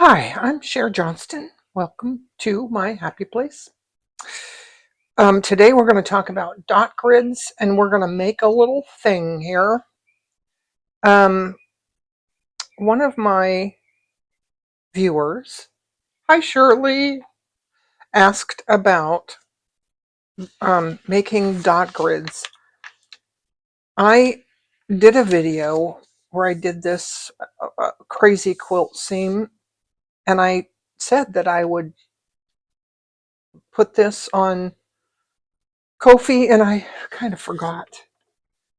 Hi, I'm Cher Johnston. Welcome to my happy place. Today we're going to talk about dot grids and we're going to make a little thing here. Um, One of my viewers, hi Shirley, asked about making dot grids. I did a video where I did this crazy quilt seam and I said that I would put this on Ko-fi and I kind of forgot.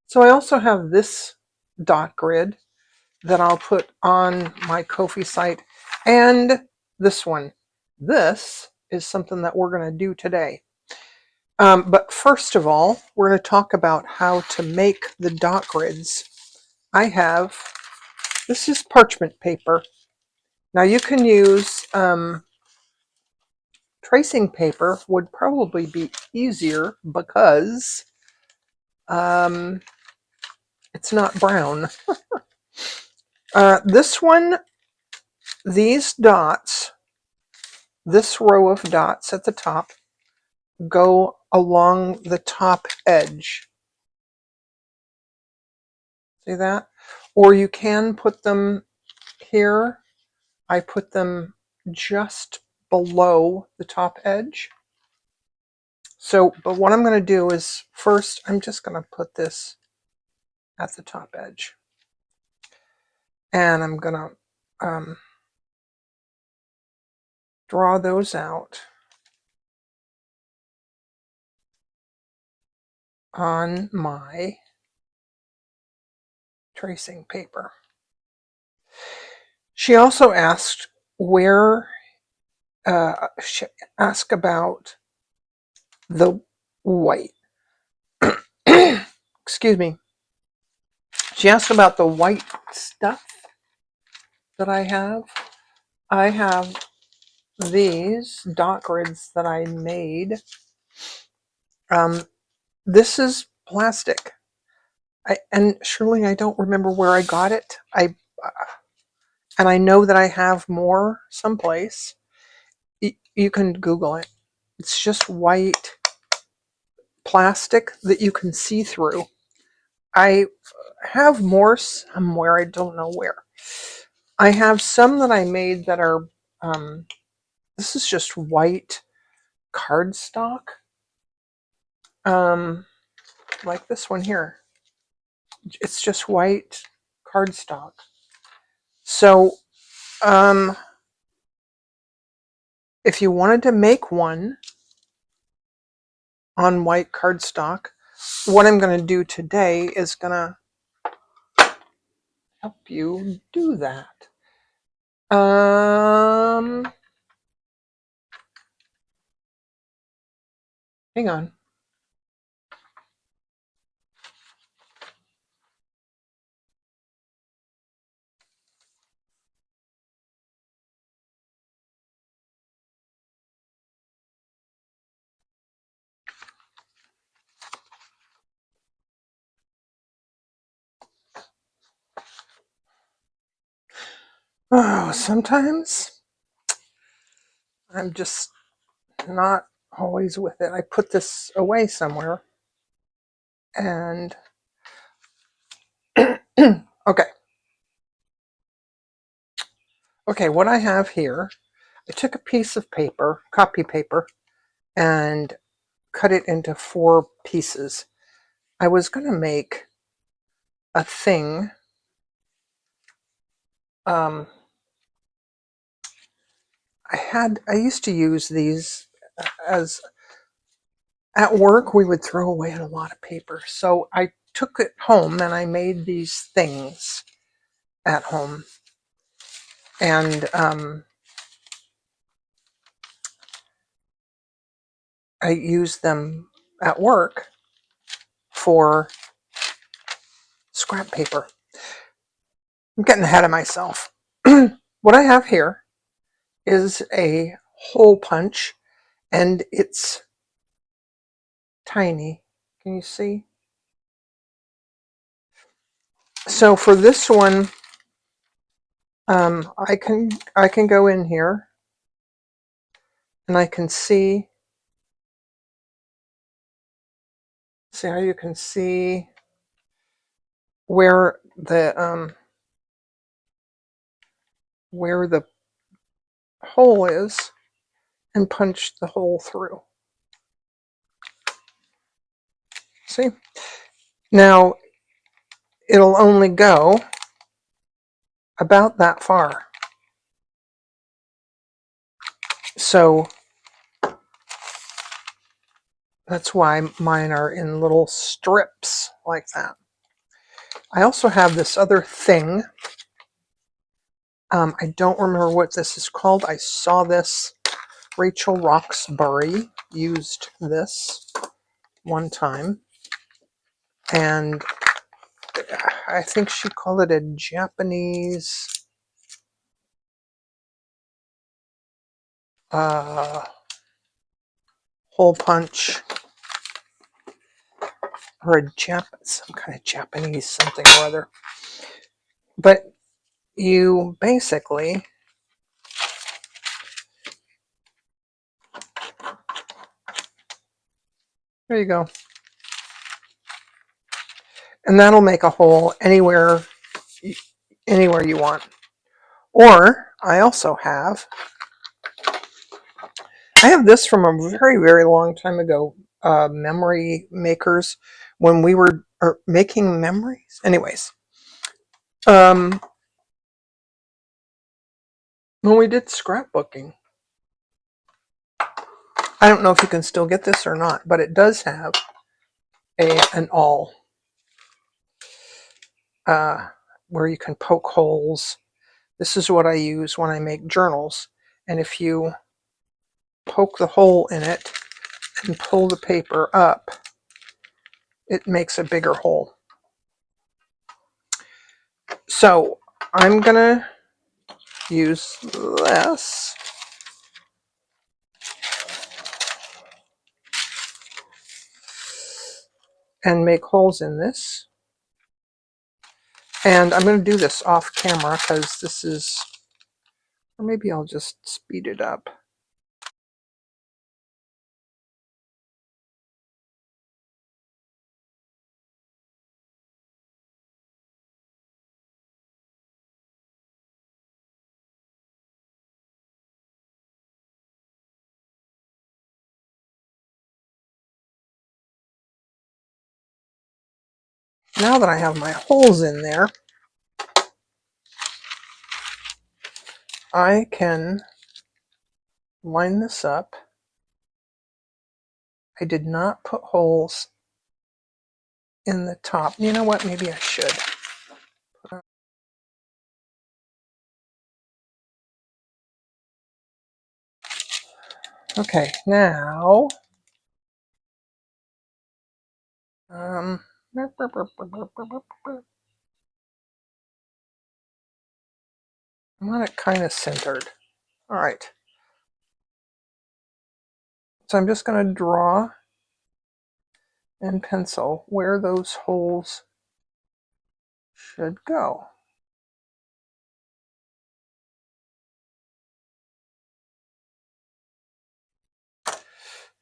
So I also have this dot grid that I'll put on my Ko-fi site and this one. This is something that we're going to do today. But first of all, we're going to talk about how to make the dot grids. This is parchment paper. Now you can use tracing paper would probably be easier because um, it's not brown. This one, these dots, this row of dots at the top go along the top edge. See that? Or you can put them here. I put them just below the top edge. So, but what I'm going to do is first, I'm just going to put this at the top edge. And I'm going to draw those out on my tracing paper. She also asked she asked about the white. Excuse me. She asked about the white stuff that I have. I have these dot grids that I made. This is plastic. And surely I don't remember where I got it. And I know that I have more someplace. You can Google it. It's just white plastic that you can see through. I have more somewhere. I don't know where. I have some that I made that are, this is just white cardstock. Like this one here. It's just white cardstock. So, if you wanted to make one on white cardstock, what I'm going to do today is going to help you do that. Hang on. Oh, sometimes I'm just not always with it. I put this away somewhere. And okay. Okay, what I have here, I took a piece of paper, copy paper, and cut it into 4 pieces. I was going to make a thing. I used to use these as at work. We would throw away a lot of paper, so I took it home and I made these things at home, and I used them at work for scrap paper. I'm getting ahead of myself. What I have here is a hole punch, and it's tiny. Can you see? So for this one, I can go in here and I can see how you can see where the hole is and punch the hole through. See? Now it'll only go about that far. So that's why mine are in little strips like that. I also have this other thing. I don't remember what this is called. I saw this. Rachel Roxbury used this one time. And I think she called it a Japanese hole punch, or some kind of Japanese something or other. But you basically there you go, and that'll make a hole anywhere you want. Or I have this from a very, very long time ago, memory makers, when we were making memories. Anyways, when we did scrapbooking. I don't know if you can still get this or not, but it does have an awl where you can poke holes. This is what I use when I make journals. And if you poke the hole in it and pull the paper up, it makes a bigger hole. So I'm going to use this. And make holes in this. And I'm going to do this off camera because this is, or maybe I'll just speed it up. Now that I have my holes in there, I can line this up. I did not put holes in the top. You know what? Maybe I should. Okay, now I want it kind of centered. All right. So I'm just going to draw in pencil where those holes should go.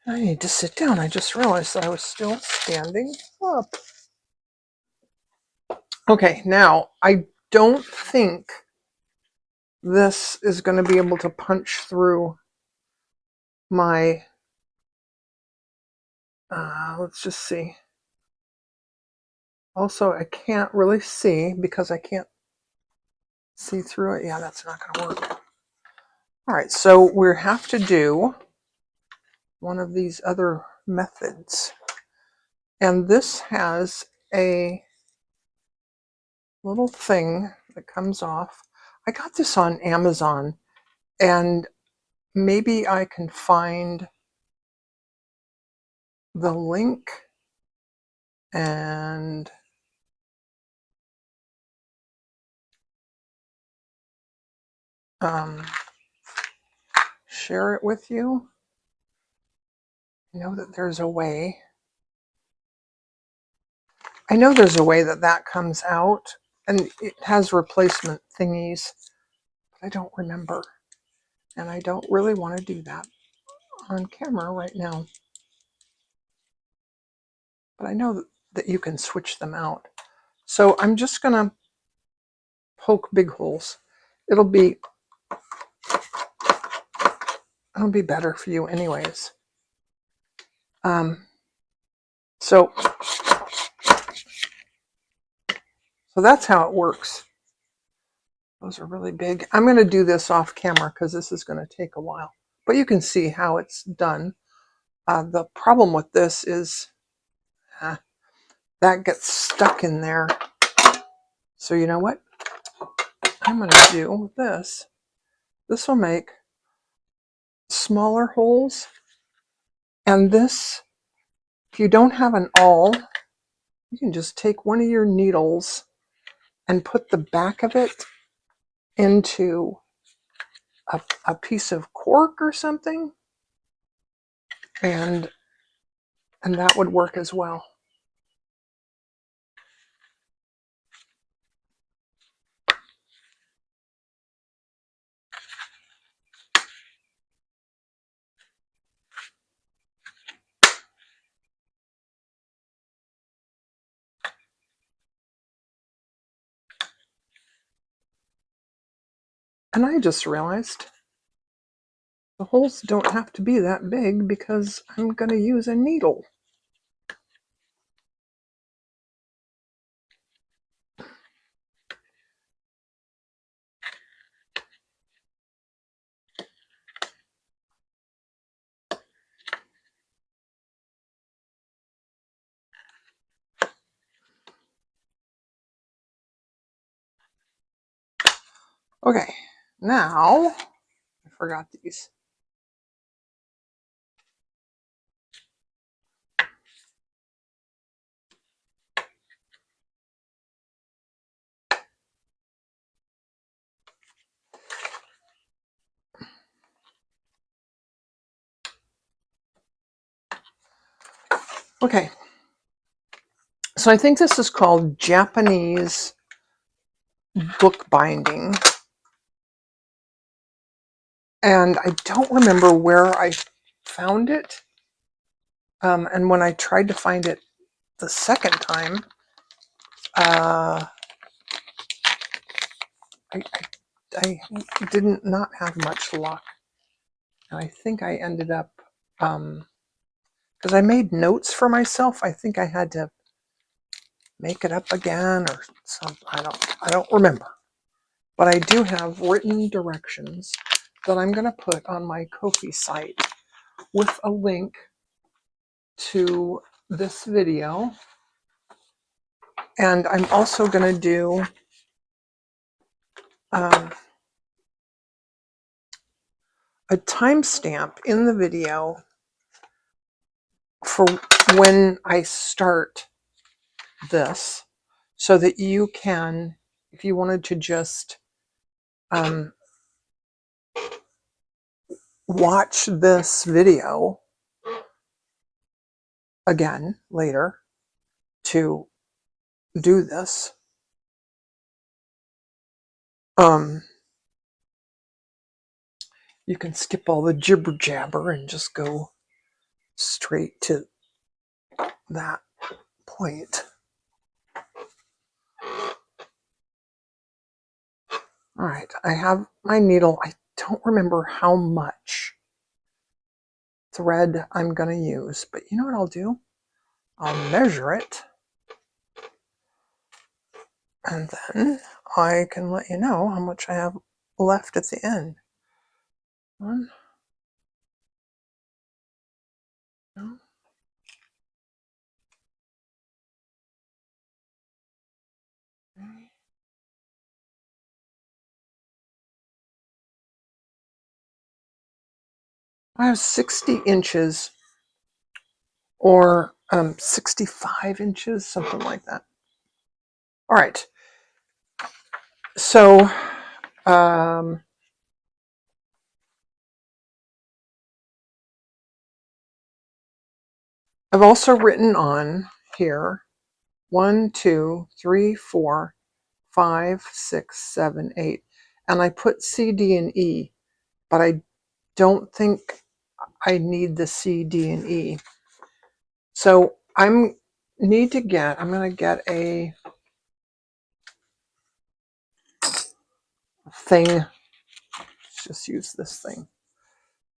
I need to sit down. I just realized I was still standing up. Okay, now I don't think this is going to be able to punch through my, let's just see. Also, I can't really see because I can't see through it. Yeah, that's not going to work. All right, so we have to do one of these other methods. And this has a little thing that comes off. I got this on Amazon, and maybe I can find the link and share it with you. I know that there's a way. I know there's a way that comes out, and it has replacement thingies I don't remember. And I don't really want to do that on camera right now. But I know that you can switch them out. So I'm just going to poke big holes. It'll be better for you anyways. So that's how it works. Those are really big. I'm going to do this off camera because this is going to take a while. But you can see how it's done. The problem with this is that gets stuck in there. So you know what I'm going to do with this? This will make smaller holes. And this, if you don't have an awl, you can just take one of your needles and put the back of it into a piece of cork or something, and that would work as well. And I just realized the holes don't have to be that big because I'm going to use a needle. Okay, now I forgot these. Okay, so I think this is called Japanese bookbinding. And I don't remember where I found it. And when I tried to find it the second time, I did not have much luck. And I think I ended up, because I made notes for myself, I think I had to make it up again or something. I don't remember. But I do have written directions that I'm going to put on my Ko-fi site with a link to this video. And I'm also going to do a timestamp in the video for when I start this, so that you can, if you wanted to just watch this video again later to do this, you can skip all the jibber jabber and just go straight to that point. All right, I have my needle. I don't remember how much thread I'm going to use, but you know what I'll do? I'll measure it, and then I can let you know how much I have left at the end. One, two, three. I have 60 inches or 65 inches, something like that. All right. So I've also written on here 1, 2, 3, 4, 5, 6, 7, 8. and I put C, D, and E, but I don't think I need the C, D, and E. So I'm going to get a thing. Let's just use this thing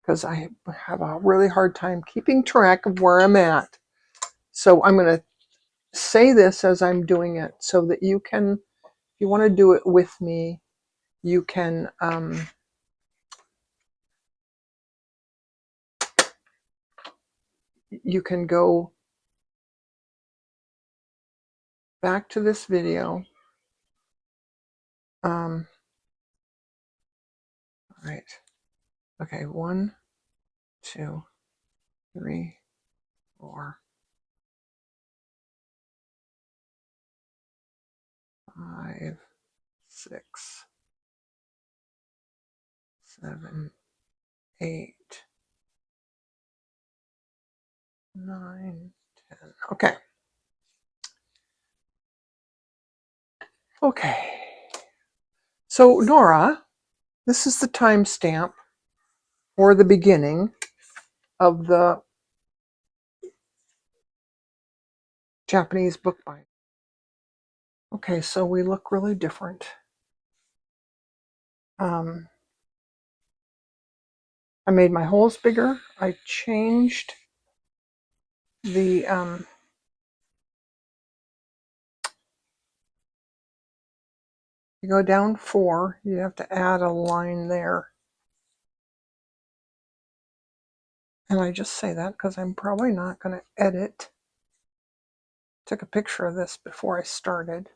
because I have a really hard time keeping track of where I'm at. So I'm going to say this as I'm doing it so that you can, if you want to do it with me, you can go back to this video. All right. Okay, 1, 2, 3, 4, 5, 6, 7, 8, 9, 10. Okay. Okay. So Nora, this is the timestamp for the beginning of the Japanese bookbinding. Okay, so we look really different. I made my holes bigger. I changed the you go down 4, you have to add a line there. And I just say that because I'm probably not going to edit. Took a picture of this before I started.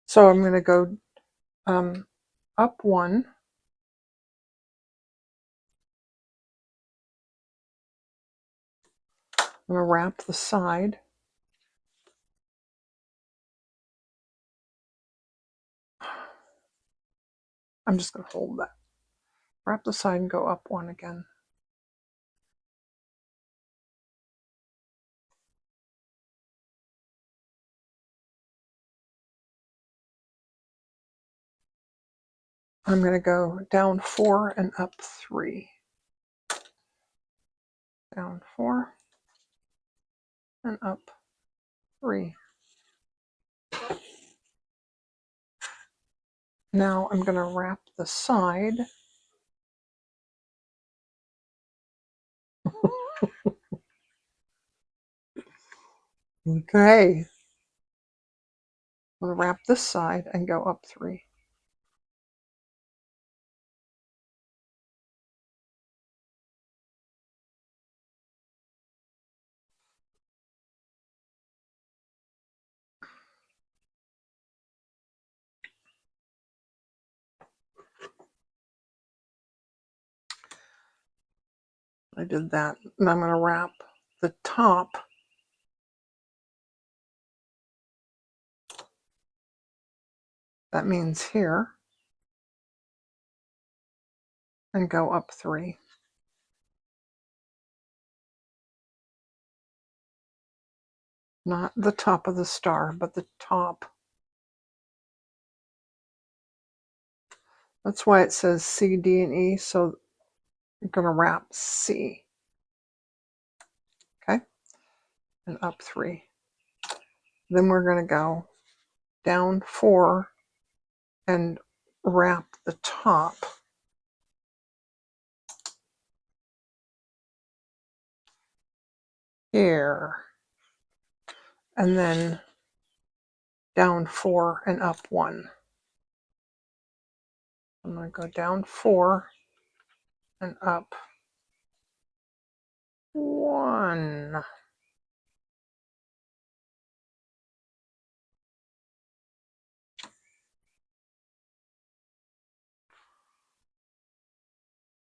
So I'm going to go up 1. I'm going to wrap the side. I'm just going to hold that. Wrap the side and go up 1 again. I'm going to go down 4 and up 3. Down 4 and up 3. Now I'm going to wrap the side. Okay. I'm going to wrap this side and go up 3. I did that. And I'm going to wrap the top. That means here. And go up 3. Not the top of the star, but the top. That's why it says C, D, and E. So I'm going to wrap C. Okay. And up 3. Then we're going to go down 4 and wrap the top. Here. And then down 4 and up 1. I'm going to go down 4 and up 1.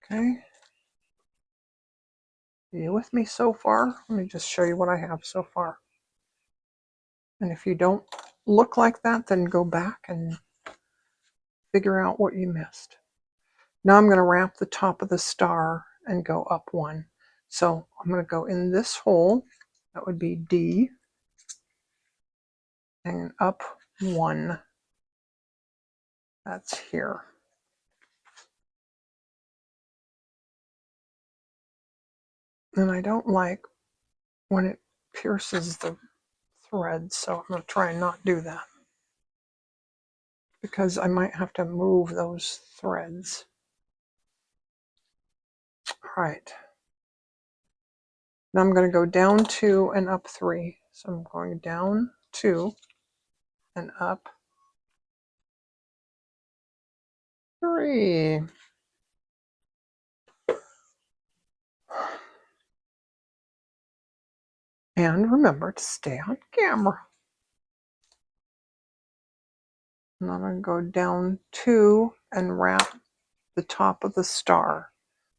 Okay. Are you with me so far? Let me just show you what I have so far. And if you don't look like that, then go back and figure out what you missed. Now I'm going to wrap the top of the star and go up 1. So I'm going to go in this hole. That would be D. And up 1. That's here. And I don't like when it pierces the thread, so I'm going to try and not do that, because I might have to move those threads. All right. Now I'm going to go down 2 and up 3. So I'm going down 2 and up 3. And remember to stay on camera. And I'm going to go down 2 and wrap the top of the star.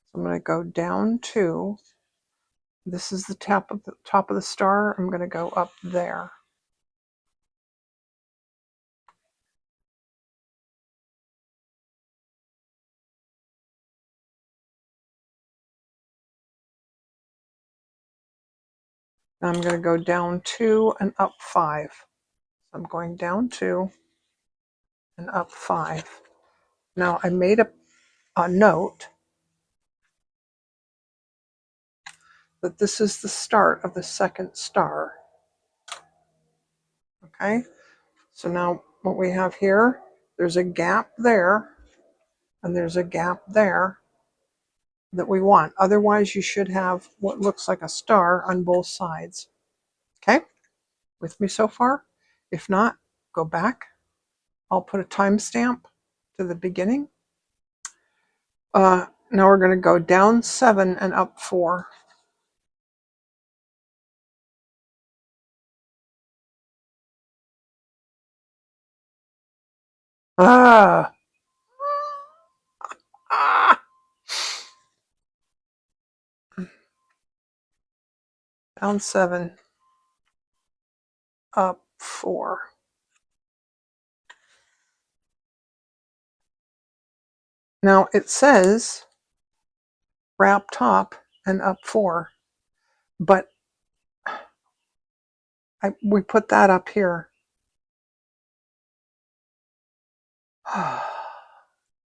So I'm going to go down 2. This is the top of the star. I'm going to go up there. Now I'm going to go down 2 and up 5. So I'm going down 2 and up 5. Now I made a note that this is the start of the second star. Okay, so now what we have here, there's a gap there, and there's a gap there that we want. Otherwise, you should have what looks like a star on both sides. Okay, with me so far? If not, go back. I'll put a timestamp to the beginning. Now we're going to go down 7 and up 4. Ah! Ah! Down 7, up 4. Now it says wrap top and up 4, but we put that up here.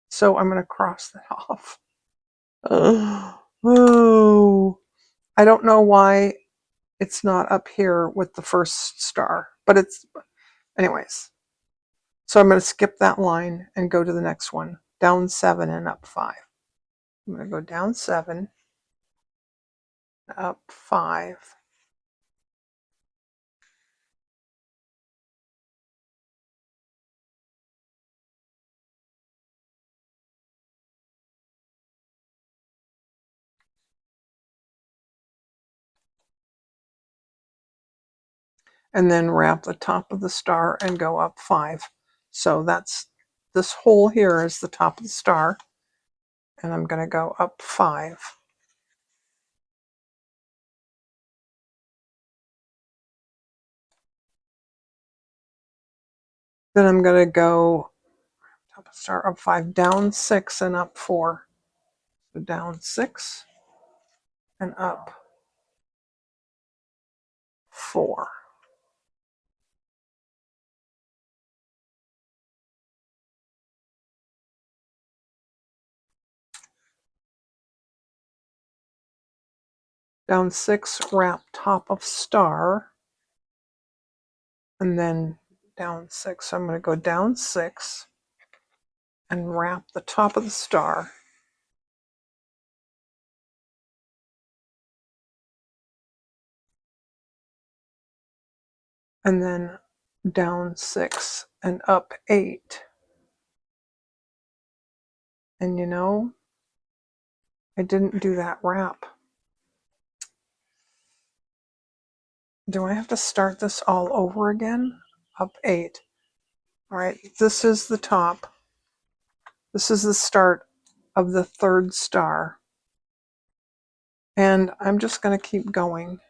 So I'm going to cross that off. Oh, I don't know why it's not up here with the first star, but it's, anyways. So I'm going to skip that line and go to the next one. Down 7 and up 5. I'm going to go down 7, up 5. And then wrap the top of the star and go up 5. So that's, this hole here is the top of the star, and I'm going to go up 5. Then I'm going to go top of star, up 5, down 6 and up 4. So down 6 and up 4. Down 6, wrap top of star, and then down 6. So I'm going to go down 6 and wrap the top of the star. And then down 6 and up 8. And you know, I didn't do that wrap. Do I have to start this all over again? Up 8. All right, this is the top. This is the start of the third star. And I'm just going to keep going.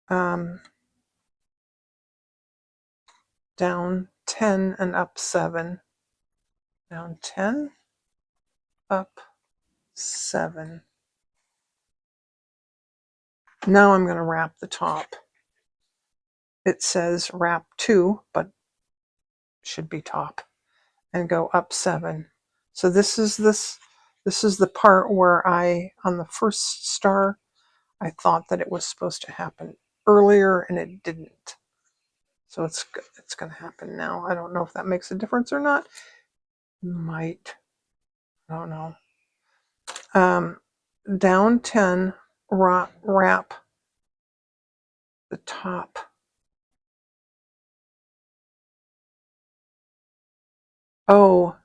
Down 10 and up 7. Down 10, up 7. Now I'm going to wrap the top. It says wrap 2, but should be top. and go up 7. So this is the part where on the first star, I thought that it was supposed to happen earlier and it didn't. So it's going to happen now. I don't know if that makes a difference or not. Might. I don't know. Down 10, wrap the top. Oh,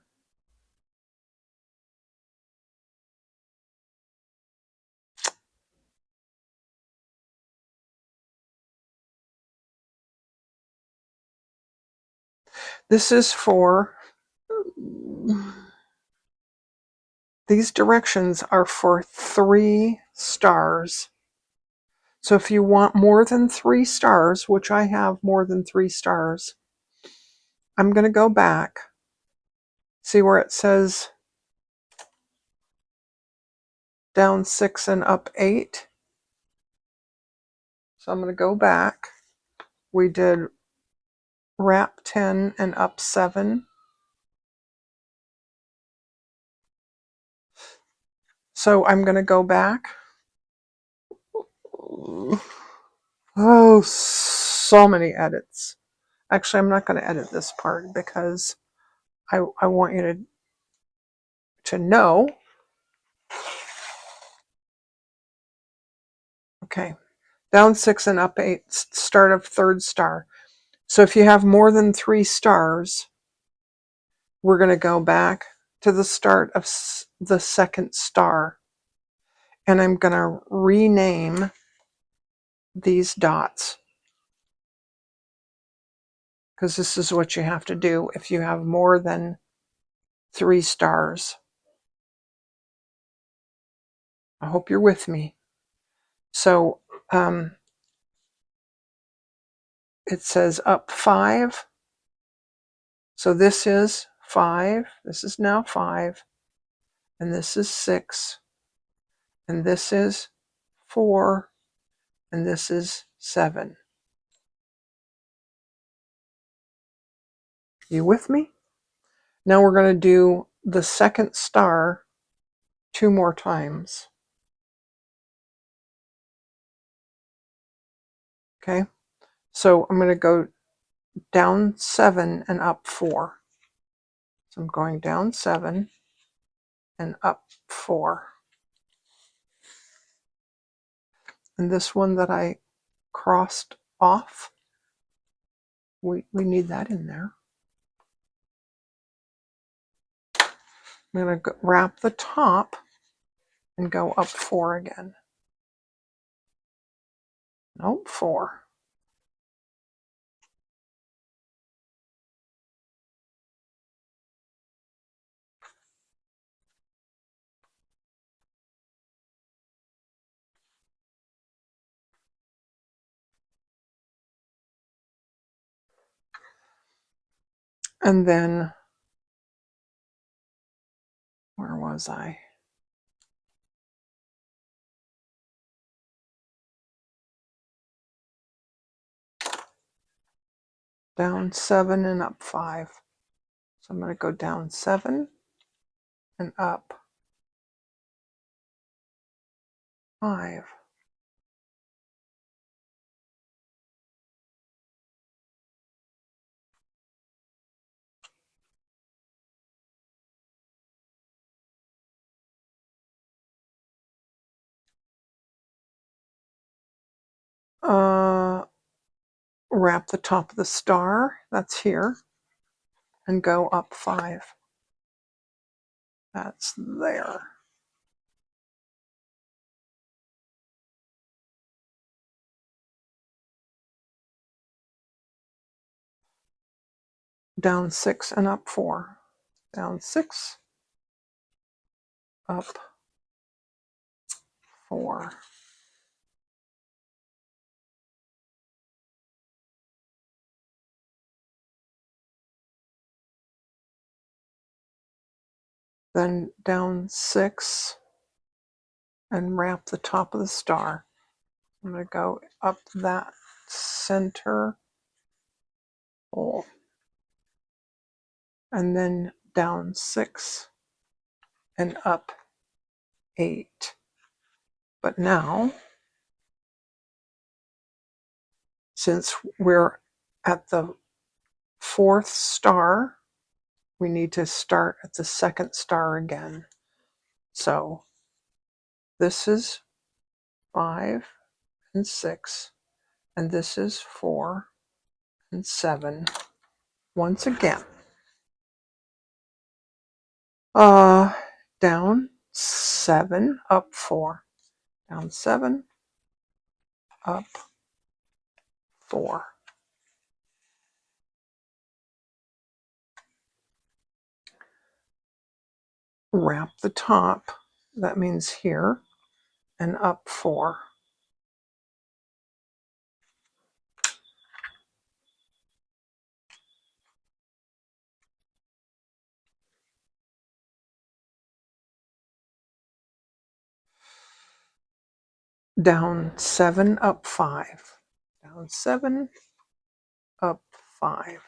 this is for, these directions are for 3 stars. So if you want more than 3 stars, which I have more than 3 stars, I'm going to go back. See where it says down 6 and up 8? So I'm going to go back. We did wrap 10 and up 7. So I'm going to go back. Oh, so many edits. Actually, I'm not going to edit this part because I want you to know. Okay, down 6 and up 8, start of 3rd star. So if you have more than 3 stars, we're going to go back to the start of the 2nd star. And I'm going to rename these dots, because this is what you have to do if you have more than 3 stars. I hope you're with me. So it says up 5. So this is 5. This is now 5. And this is 6. And this is 4. And this is 7. You with me? Now we're going to do the 2nd star 2 more times. Okay, so I'm going to go down 7 and up 4. So I'm going down 7 and up 4. And this one that I crossed off, we need that in there. I'm going to wrap the top and go up 4 again. Nope, 4. And then, where was I? Down 7 and up 5. So I'm going to go down 7 and up 5. Wrap the top of the star, that's here, and go up 5. That's there. Down 6 and up 4. Down 6, up 4. Then down 6 and wrap the top of the star. I'm going to go up that center hole. And then down 6, and up 8. But now, since we're at the 4th star, we need to start at the 2nd star again. So this is 5 and 6, and this is 4 and 7. Once again, down 7, up 4, down 7, up 4. Wrap the top, that means here, and up 4. Down 7, up 5. Down 7, up 5.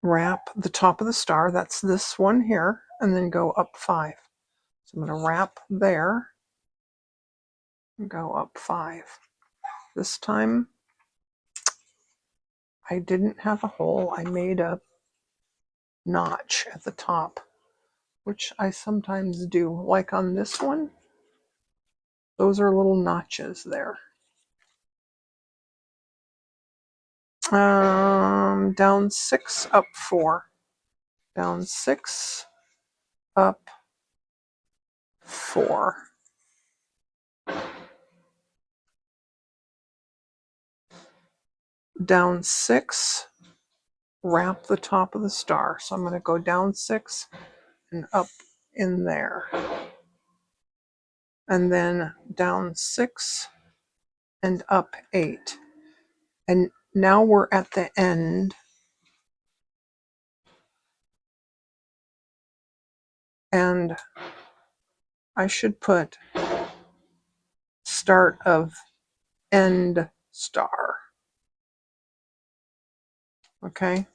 Wrap the top of the star, that's this one here, and then go up 5. So I'm going to wrap there and go up 5. This time I didn't have a hole, I made a notch at the top, which I sometimes do. Like on this one, those are little notches there. Down 6, up 4. Down 6, up 4. Down 6, wrap the top of the star. So I'm going to go down 6 and up in there. And then down 6 and up 8. And now we're at the end. And I should put start of end star. Okay.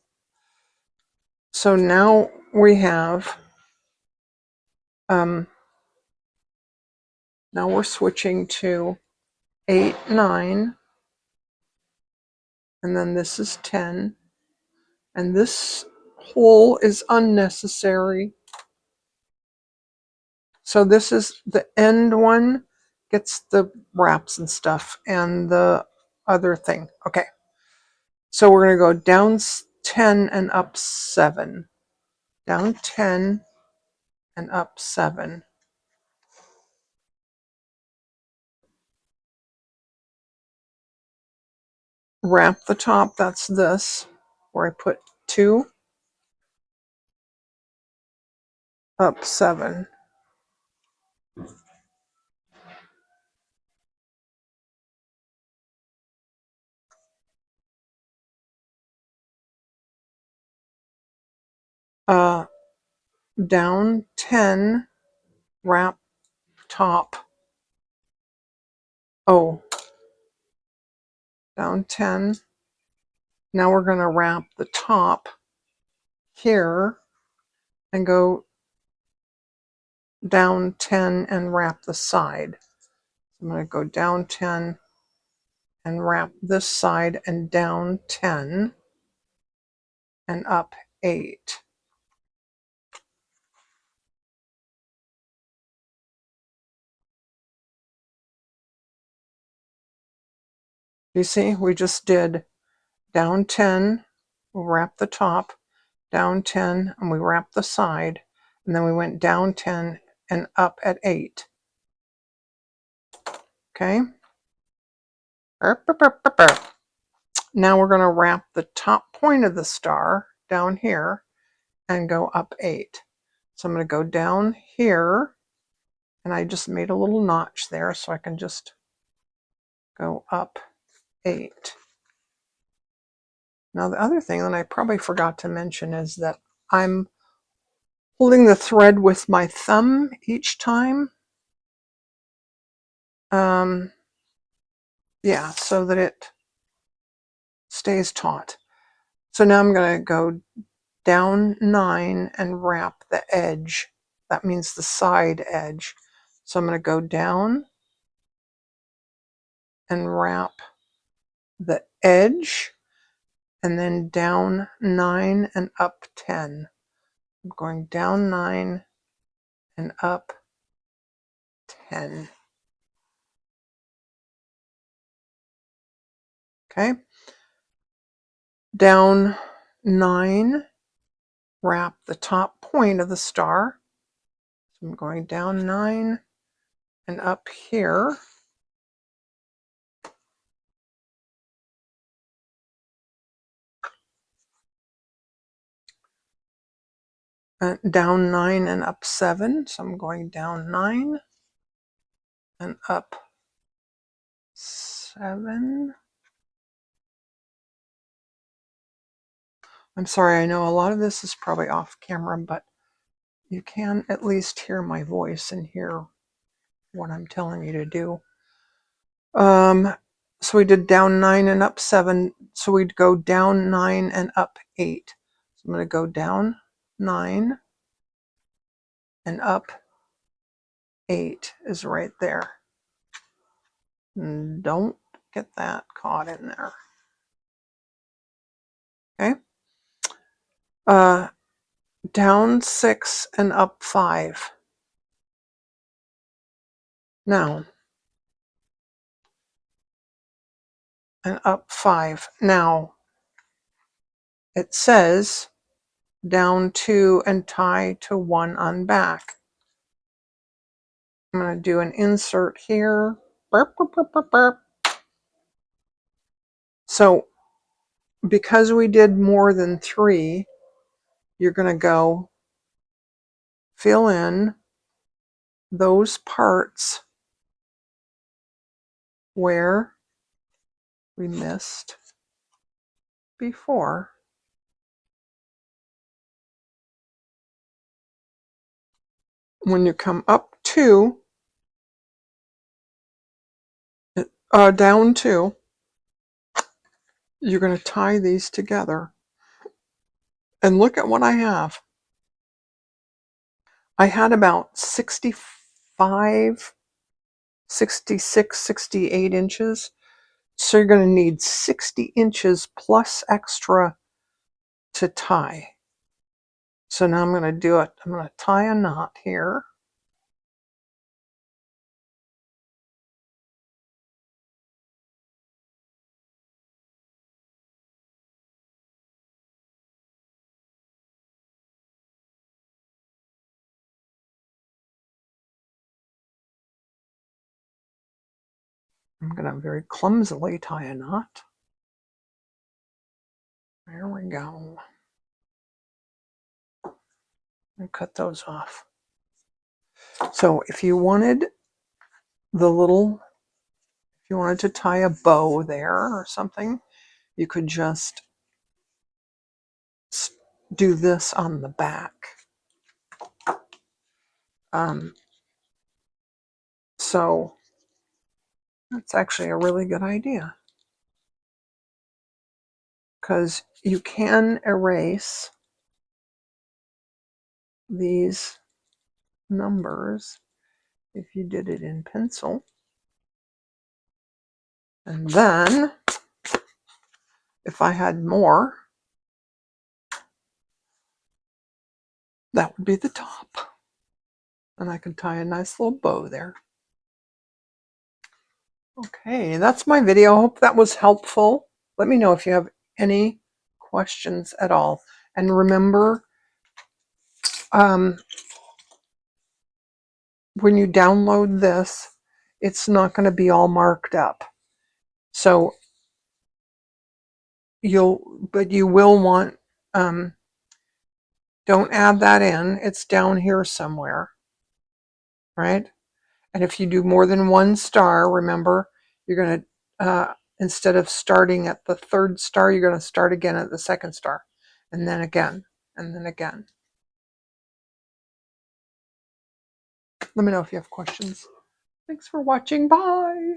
So now we have, now we're switching to 8, 9, and then this is 10, and this hole is unnecessary. So this is the end one, gets the wraps and stuff, and the other thing. Okay. So we're going to go down 10 and up 7. Down 10 and up 7. Wrap the top, that's this, where I put 2, up 7. Down 10, wrap top. Oh, down 10. Now we're going to wrap the top here and go down 10 and wrap the side. I'm going to go down 10 and wrap this side and down 10 and up 8. You see, we just did down 10, we'll wrap the top, down 10, and we wrap the side, and then we went down 10 and up at 8. Okay? Now we're going to wrap the top point of the star down here and go up 8. So I'm going to go down here, and I just made a little notch there so I can just go up 8. Now the other thing that I probably forgot to mention is that I'm holding the thread with my thumb each time. Yeah, so that it stays taut. So now I'm going to go down 9 and wrap the edge. That means the side edge. So I'm going to go down and wrap the edge, and then down 9 and up 10. I'm going down 9 and up 10. Okay. Down 9, wrap the top point of the star. So I'm going down 9 and up here. Down 9 and up 7. So I'm going down 9 and up 7. I'm sorry, I know a lot of this is probably off camera, but you can at least hear my voice and hear what I'm telling you to do. So we did down 9 and up 7. So we'd go down 9 and up 8. So I'm going to go down 9 and up 8 is right there. And don't get that caught in there. Okay. Down 6 and up 5. Now, and up 5. Now, it says down 2 and tie to 1 on back. I'm going to do an insert here. Burp, burp, burp, burp, burp. So, because we did more than 3, you're going to go fill in those parts where we missed before. When you come up 2, down 2, you're going to tie these together. And look at what I have. I had about 65, 66, 68 inches. So you're going to need 60 inches plus extra to tie. So now I'm going to do it. I'm going to tie a knot here. I'm going to very clumsily tie a knot. There we go. And cut those off. So if you wanted to tie a bow there or something, you could just do this on the back. So that's actually a really good idea, because you can erase these numbers if you did it in pencil. And then if I had more, that would be the top. And I could tie a nice little bow there. Okay, that's my video. Hope that was helpful. Let me know if you have any questions at all. And remember, when you download this, it's not going to be all marked up. So you will want, don't add that in. It's down here somewhere, right? And if you do more than one star, remember, you're going to, instead of starting at the 3rd star, you're going to start again at the 2nd star, and then again, and then again. Let me know if you have questions. Thanks for watching. Bye.